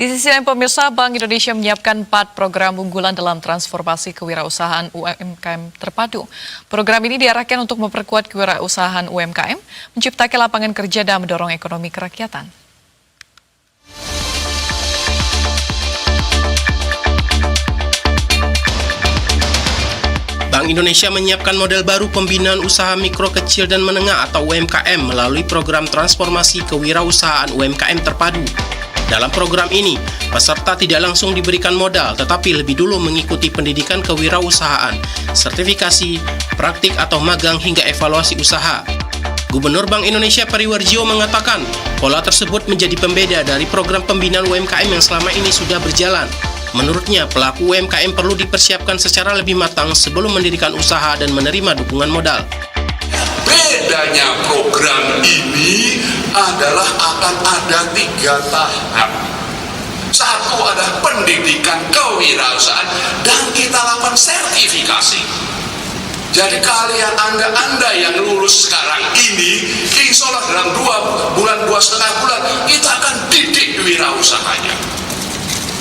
Di sisi lain pemirsa, Bank Indonesia menyiapkan 4 program unggulan dalam transformasi kewirausahaan UMKM terpadu. Program ini diarahkan untuk memperkuat kewirausahaan UMKM, menciptakan lapangan kerja dan mendorong ekonomi kerakyatan. Bank Indonesia menyiapkan model baru pembinaan usaha mikro, kecil, dan menengah atau UMKM melalui program transformasi kewirausahaan UMKM terpadu. Dalam program ini, peserta tidak langsung diberikan modal, tetapi lebih dulu mengikuti pendidikan kewirausahaan, sertifikasi, praktik atau magang hingga evaluasi usaha. Gubernur Bank Indonesia Peri Warjio mengatakan, pola tersebut menjadi pembeda dari program pembinaan UMKM yang selama ini sudah berjalan. Menurutnya, pelaku UMKM perlu dipersiapkan secara lebih matang sebelum mendirikan usaha dan menerima dukungan modal. Bedanya program ini adalah akan ada 3 tahap. Satu adalah pendidikan kewirausahaan dan kita lakukan sertifikasi. Jadi kalian anda yang lulus sekarang ini, insya Allah dalam 2 bulan, 2,5 bulan, kita akan didik wirausahanya.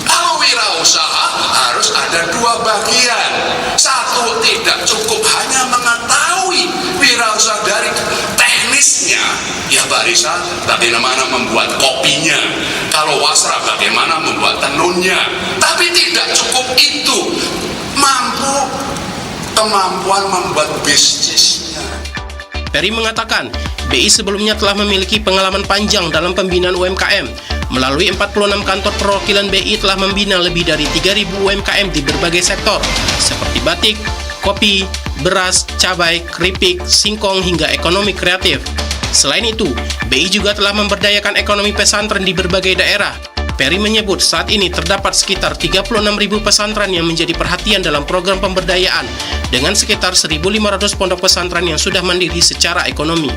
Kalau wirausaha harus ada 2 bagian. Satu, tidak cukup hanya mengetahui wirausaha dari teknisnya. Ya barisa, bagaimana membuat kopinya. Kalau wasra, bagaimana membuat tenunnya. Tapi tidak cukup itu. Kemampuan membuat bisnisnya. Peri mengatakan, BI sebelumnya telah memiliki pengalaman panjang dalam pembinaan UMKM. Melalui 46 kantor perwakilan BI telah membina lebih dari 3.000 UMKM di berbagai sektor, seperti batik, kopi, beras, cabai, keripik, singkong, hingga ekonomi kreatif. Selain itu, BI juga telah memberdayakan ekonomi pesantren di berbagai daerah. Peri menyebut saat ini terdapat sekitar 36.000 pesantren yang menjadi perhatian dalam program pemberdayaan, dengan sekitar 1.500 pondok pesantren yang sudah mandiri secara ekonomi.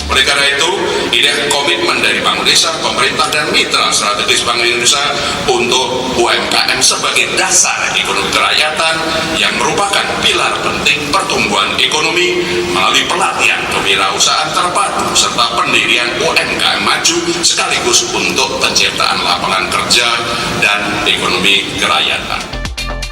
Oleh karena itu, ini komitmen dari Bank Indonesia, pemerintah dan mitra strategis Bank Indonesia untuk UMKM sebagai dasar ekonomi kerakyatan yang merupakan pilar penting pertumbuhan ekonomi melalui pelatihan kewirausahaan terpadu serta pendirian UMKM maju sekaligus untuk penciptaan lapangan kerja dan ekonomi kerakyatan.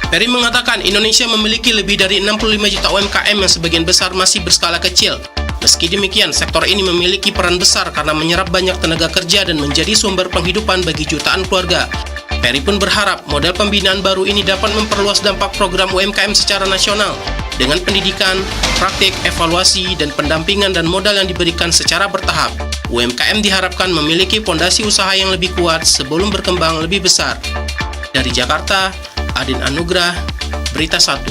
Peri mengatakan Indonesia memiliki lebih dari 65 juta UMKM yang sebagian besar masih berskala kecil. Meski demikian, sektor ini memiliki peran besar karena menyerap banyak tenaga kerja dan menjadi sumber penghidupan bagi jutaan keluarga. Peri pun berharap model pembinaan baru ini dapat memperluas dampak program UMKM secara nasional dengan pendidikan, praktik, evaluasi, dan pendampingan dan modal yang diberikan secara bertahap. UMKM diharapkan memiliki fondasi usaha yang lebih kuat sebelum berkembang lebih besar. Dari Jakarta, Adin Anugrah, Berita 1.